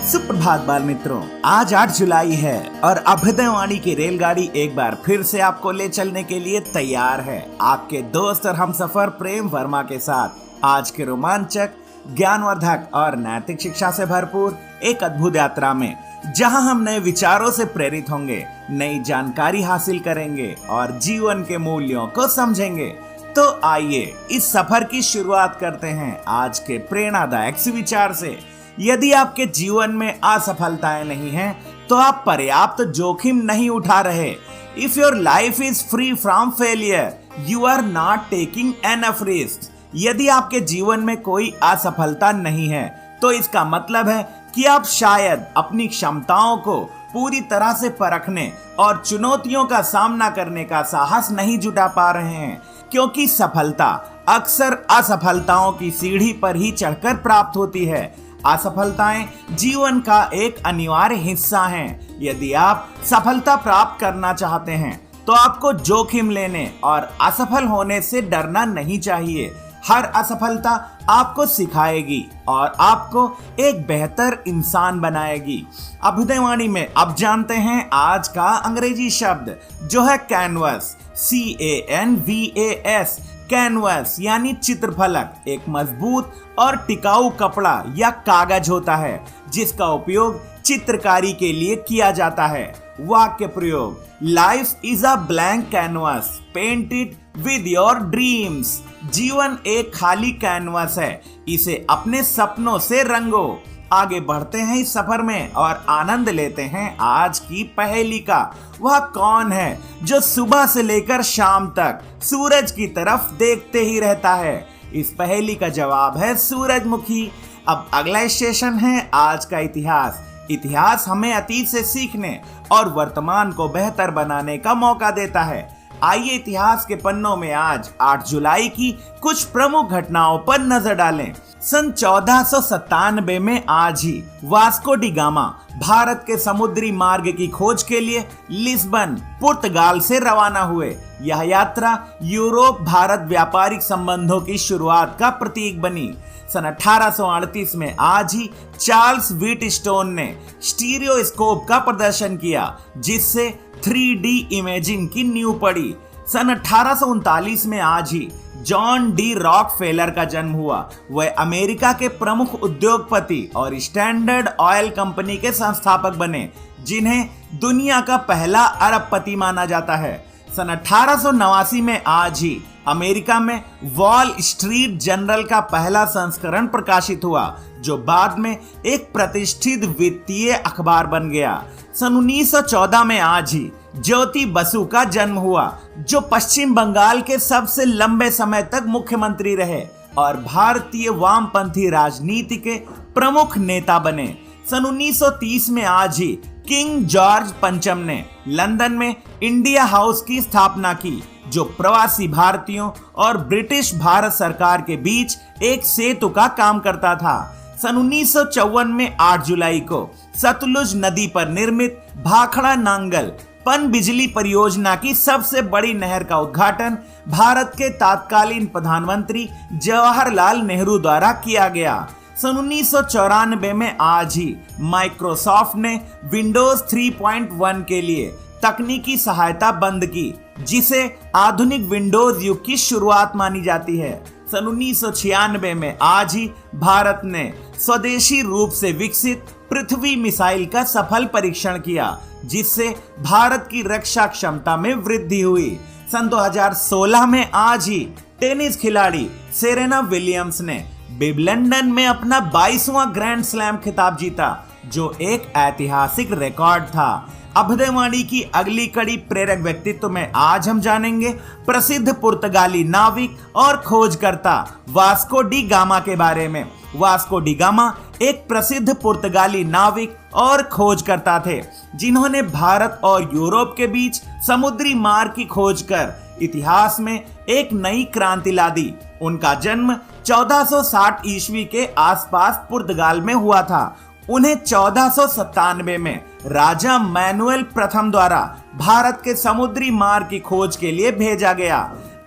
सुप्रभात बाल मित्रों, आज 8 जुलाई है और अभ्युदयवाणी की रेलगाड़ी एक बार फिर से आपको ले चलने के लिए तैयार है। आपके दोस्त और हमसफर प्रेम वर्मा के साथ आज के रोमांचक, ज्ञानवर्धक और नैतिक शिक्षा से भरपूर एक अद्भुत यात्रा में, जहां हम नए विचारों से प्रेरित होंगे, नई जानकारी हासिल करेंगे और जीवन के मूल्यों को समझेंगे। तो आइए इस सफर की शुरुआत करते हैं आज के प्रेरणादायक सुविचार से। यदि आपके जीवन में असफलताएं नहीं हैं, तो आप पर्याप्त जोखिम नहीं उठा रहे। If your life is free from failure, you are not taking enough risk. यदि आपके जीवन में कोई असफलता नहीं है, तो इसका मतलब है कि आप शायद अपनी क्षमताओं को पूरी तरह से परखने और चुनौतियों का सामना करने का साहस नहीं जुटा पा रहे हैं, क्योंकि सफलता अक्सर असफलताओं की सीढ़ी पर ही चढ़कर प्राप्त होती है। असफलताएं जीवन का एक अनिवार्य हिस्सा हैं। यदि आप सफलता प्राप्त करना चाहते हैं, तो आपको जोखिम लेने और असफल होने से डरना नहीं चाहिए। हर असफलता आपको सिखाएगी और आपको एक बेहतर इंसान बनाएगी। अभ्युदयवाणी में अब जानते हैं आज का अंग्रेजी शब्द, जो है कैनवस। CANVAS। कैनवस यानी चित्रफलक एक मजबूत और टिकाऊ कपड़ा या कागज होता है, जिसका उपयोग चित्रकारी के लिए किया जाता है। वाक्य प्रयोग: life is a blank canvas, paint it with your dreams. जीवन एक खाली कैनवस है, इसे अपने सपनों से रंगो। आगे बढ़ते हैं इस सफर में और आनंद लेते हैं आज की पहेली का। वह कौन है जो सुबह से लेकर शाम तक सूरज की तरफ देखते ही रहता है? इस पहेली का जवाब है सूरजमुखी। अब अगला स्टेशन है आज का इतिहास। इतिहास हमें अतीत से सीखने और वर्तमान को बेहतर बनाने का मौका देता है। आइए इतिहास के पन्नों में आज 8 जुलाई की कुछ प्रमुख घटनाओं पर नजर डालें। सन 1497 में आज ही वास्को डी गामा भारत के समुद्री मार्ग की खोज के लिए लिस्बन, पुर्तगाल से रवाना हुए। यह यात्रा यूरोप भारत व्यापारिक संबंधों की शुरुआत का प्रतीक बनी। सन 1838 में आज ही चार्ल्स व्हीटस्टोन ने स्टीरियोस्कोप का प्रदर्शन किया, जिससे 3D इमेजिंग की नींव पड़ी। सन 1839 में आज ही जॉन डी रॉकफेलर का जन्म हुआ। वह अमेरिका के प्रमुख उद्योगपति और स्टैंडर्ड ऑयल कंपनी के संस्थापक बने, जिन्हें दुनिया का पहला अरबपति माना जाता है। सन 1889 में आज ही अमेरिका में वॉल स्ट्रीट जर्नल का पहला संस्करण प्रकाशित हुआ, जो बाद में एक प्रतिष्ठित वित्तीय अखबार बन गया। सन 1914 में आज ही ज्योति बसु का जन्म हुआ, जो पश्चिम बंगाल के सबसे लंबे समय तक मुख्यमंत्री रहे और भारतीय वामपंथी राजनीति के प्रमुख नेता बने। सन 1930 में आज ही किंग जॉर्ज पंचम ने लंदन में इंडिया हाउस की स्थापना की, जो प्रवासी भारतीयों और ब्रिटिश भारत सरकार के बीच एक सेतु का काम करता था। सन 1954 में 8 जुलाई को सतलुज नदी पर निर्मित भाखड़ा नांगल पन बिजली परियोजना की सबसे बड़ी नहर का उद्घाटन भारत के तत्कालीन प्रधानमंत्री जवाहरलाल नेहरू द्वारा किया गया। सन 1994 में आज ही माइक्रोसॉफ्ट ने विंडोज 3.1 के लिए तकनीकी सहायता बंद की, जिसे आधुनिक विंडोज युग की शुरुआत मानी जाती है। सन 1996 में आज ही भारत ने स्वदेशी रूप से विकसित पृथ्वी मिसाइल का सफल परीक्षण किया, जिससे भारत की रक्षा क्षमता में वृद्धि हुई। सन 2016 में आज ही टेनिस खिलाड़ी सेरेना विलियम्स ने विंबलडन में अपना 22वां ग्रैंड स्लैम खिताब जीता, जो एक ऐतिहासिक रिकॉर्ड था। अभ्युदयवाणी की अगली कड़ी प्रेरक व्यक्तित्व में आज हम जानेंगे प्रसिद्ध पुर्तगाली नाविक और खोजकर्ता वास्को डी गामा के बारे में। वास्को डी गामा एक प्रसिद्ध पुर्तगाली नाविक और खोजकर्ता थे, जिन्होंने भारत और यूरोप के बीच समुद्री मार्ग की खोज कर इतिहास में एक नई क्रांति ला दी। उनका जन्म 1460 ईस्वी के आसपास पुर्तगाल में हुआ था। उन्हें 1497 में राजा मैनुअल प्रथम द्वारा भारत के समुद्री मार्ग की खोज के लिए भेजा गया।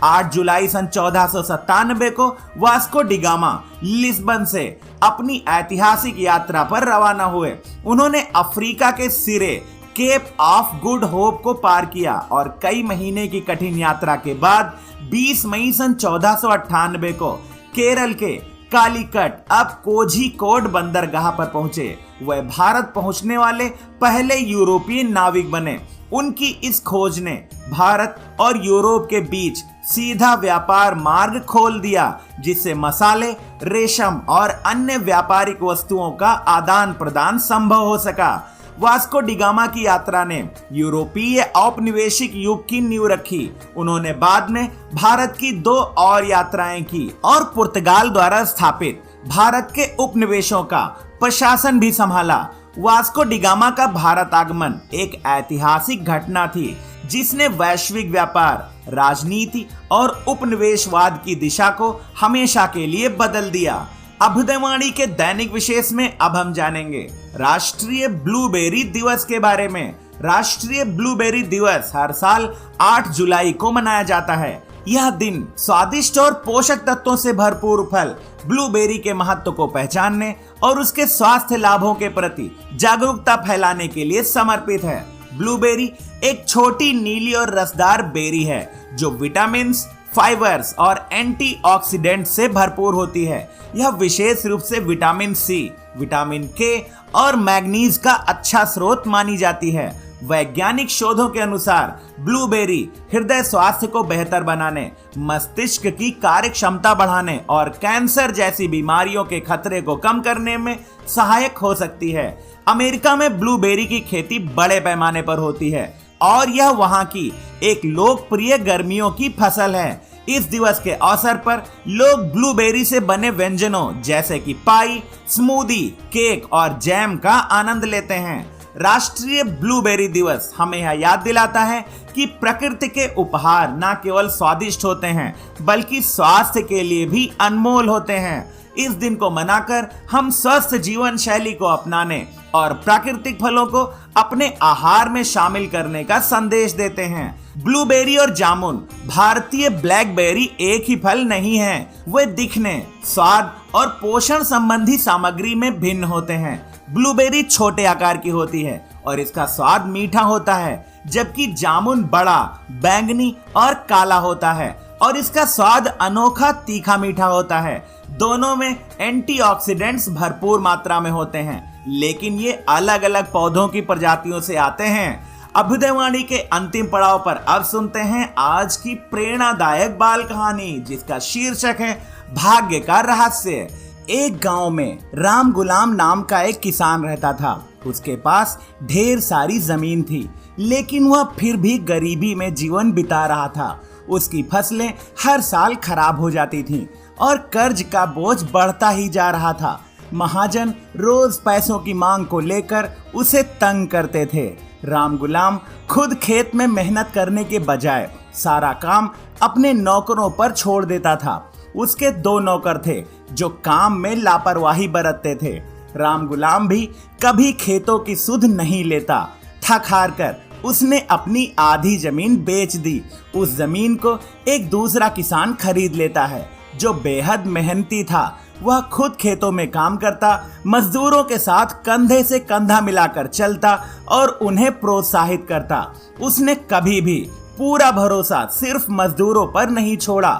8 जुलाई सन 1497 को वास्को डी गामा लिस्बन से अपनी ऐतिहासिक यात्रा पर रवाना हुए। उन्होंने अफ्रीका के सिरे केप ऑफ गुड होप को पार किया और कई महीने की कठिन यात्रा के बाद 20 मई सन 1498 को केरल के कालीकट अब कोझिकोड बंदरगाह पर पहुंचे। वह भारत पहुंचने वाले पहले यूरोपीय नाविक बने। उनकी इस खोज ने भारत और यूरोप के बीच सीधा व्यापार मार्ग खोल दिया, जिससे मसाले, रेशम और अन्य व्यापारिक वस्तुओं का आदान प्रदान संभव हो सका। वास्को डी गामा की यात्रा ने यूरोपीय औपनिवेशिक युग की नींव रखी। उन्होंने बाद में भारत की 2 और यात्राएं की और पुर्तगाल द्वारा स्थापित भारत के उपनिवेशों का प्रशासन भी संभाला। वास्को डी गामा का भारत आगमन एक ऐतिहासिक घटना थी, जिसने वैश्विक व्यापार, राजनीति और उपनिवेशवाद की दिशा को हमेशा के लिए बदल दिया। अभ्युदयवाणी के दैनिक विशेष में अब हम जानेंगे राष्ट्रीय ब्लूबेरी दिवस के बारे में। राष्ट्रीय ब्लूबेरी दिवस हर साल 8 जुलाई को मनाया जाता है। यह दिन स्वादिष्ट और पोषक तत्वों से भरपूर फल ब्लूबेरी के महत्व को पहचानने और उसके स्वास्थ्य लाभों के प्रति जागरूकता फैलाने के लिए समर्पित है। ब्लूबेरी एक छोटी नीली और रसदार बेरी है जो विटामिन, फाइबर्स और एंटीऑक्सीडेंट से भरपूर होती है। यह विशेष रूप से विटामिन सी, विटामिन के और मैग्नीज का अच्छा स्रोत मानी जाती है। वैज्ञानिक शोधों के अनुसार ब्लूबेरी हृदय स्वास्थ्य को बेहतर बनाने, मस्तिष्क की कार्य क्षमता बढ़ाने और कैंसर जैसी बीमारियों के खतरे को कम करने में सहायक हो सकती है। अमेरिका में ब्लूबेरी की खेती बड़े पैमाने पर होती है और यह वहां की एक लोकप्रिय गर्मियों की फसल है। इस दिवस के अवसर पर लोग ब्लूबेरी से बने व्यंजनों जैसे कि पाई, स्मूदी, केक और जैम का आनंद लेते हैं। राष्ट्रीय ब्लूबेरी दिवस हमें यह याद दिलाता है कि प्रकृति के उपहार न केवल स्वादिष्ट होते हैं बल्कि स्वास्थ्य के लिए भी अनमोल होते हैं। इस दिन को मनाकर हम स्वस्थ जीवन शैली को अपनाने और प्राकृतिक फलों को अपने आहार में शामिल करने का संदेश देते हैं। ब्लूबेरी और जामुन भारतीय ब्लैकबेरी एक ही फल नहीं है। वे दिखने, स्वाद और पोषण संबंधी सामग्री में भिन्न होते हैं। ब्लूबेरी छोटे आकार की होती है और इसका स्वाद मीठा होता है, जबकि जामुन बड़ा, बैंगनी और काला होता है और इसका स्वाद अनोखा तीखा मीठा होता है। दोनों में एंटीऑक्सीडेंट्स भरपूर मात्रा में होते हैं, लेकिन ये अलग अलग पौधों की प्रजातियों से आते हैं। अभ्युदयवाणी के अंतिम पड़ाव पर अब सुनते हैं आज की प्रेरणादायक बाल कहानी, जिसका शीर्षक है भाग्य का रहस्य। एक गांव में राम गुलाम नाम का एक किसान रहता था। उसके पास ढेर सारी जमीन थी, लेकिन वह फिर भी गरीबी में जीवन बिता रहा था। उसकी फसलें हर साल खराब हो जाती थीं और कर्ज का बोझ बढ़ता ही जा रहा था। महाजन रोज पैसों की मांग को लेकर उसे तंग करते थे। राम गुलाम खुद खेत में मेहनत करने के बजाय सारा काम अपने नौकरों पर छोड़ देता था। उसके 2 नौकर थे जो काम में लापरवाही बरतते थे। राम गुलाम भी कभी खेतों की सुध नहीं लेता। थक हार कर उसने अपनी आधी जमीन बेच दी। उस जमीन को एक दूसरा किसान खरीद लेता है जो बेहद मेहनती था। वह खुद खेतों में काम करता, मजदूरों के साथ कंधे से कंधा मिलाकर चलता और उन्हें प्रोत्साहित करता। उसने कभी भी पूरा भरोसा सिर्फ मजदूरों पर नहीं छोड़ा।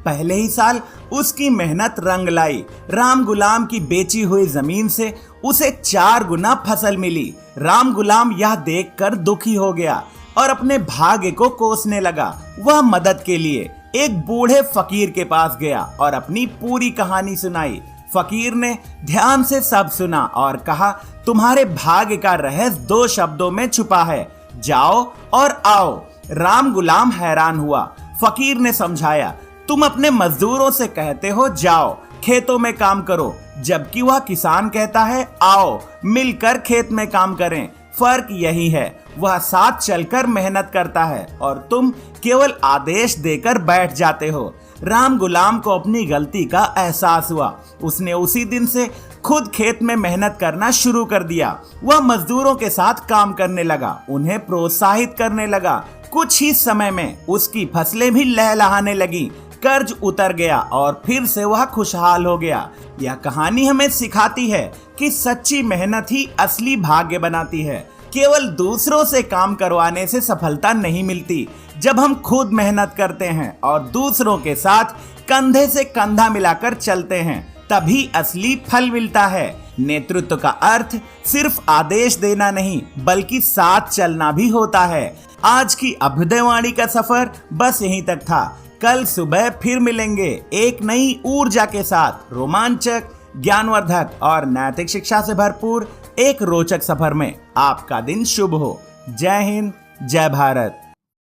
पहले ही साल उसकी मेहनत रंग लाई। राम गुलाम की बेची हुई जमीन से उसे 4 गुना फसल मिली। राम गुलाम यह देखकर दुखी हो गया और अपने भाग्य को कोसने लगा। वह मदद के लिए एक बूढ़े फकीर के पास गया और अपनी पूरी कहानी सुनाई। फकीर ने ध्यान से सब सुना और कहा, तुम्हारे भाग्य का रहस्य 2 शब्दों में छुपा है, जाओ और आओ। राम गुलाम हैरान हुआ। फकीर ने समझाया, तुम अपने मजदूरों से कहते हो जाओ खेतों में काम करो, जबकि वह किसान कहता है आओ मिलकर खेत में काम करें। फर्क यही है, वह साथ चलकर मेहनत करता है और तुम केवल आदेश देकर बैठ जाते हो। राम गुलाम को अपनी गलती का एहसास हुआ। उसने उसी दिन से खुद खेत में मेहनत करना शुरू कर दिया। वह मजदूरों के साथ काम करने लगा, उन्हें प्रोत्साहित करने लगा, कुछ ही समय में उसकी फसलें भी लहलहाने लगी, कर्ज उतर गया और फिर से वह खुशहाल हो गया। यह कहानी हमें सिखाती है कि सच्ची मेहनत ही असली भाग्य बनाती है। केवल दूसरों से काम करवाने से सफलता नहीं मिलती। जब हम खुद मेहनत करते हैं और दूसरों के साथ कंधे से कंधा मिलाकर चलते हैं, तभी असली फल मिलता है। नेतृत्व का अर्थ सिर्फ आदेश देना नहीं, बल्कि साथ चलना भी होता है। आज की अभ्युदयवाणी का सफर बस यहीं तक था। कल सुबह फिर मिलेंगे एक नई ऊर्जा के साथ, रोमांचक, ज्ञानवर्धक और नैतिक शिक्षा से भरपूर एक रोचक सफर में। आपका दिन शुभ हो। जय हिंद, जय भारत।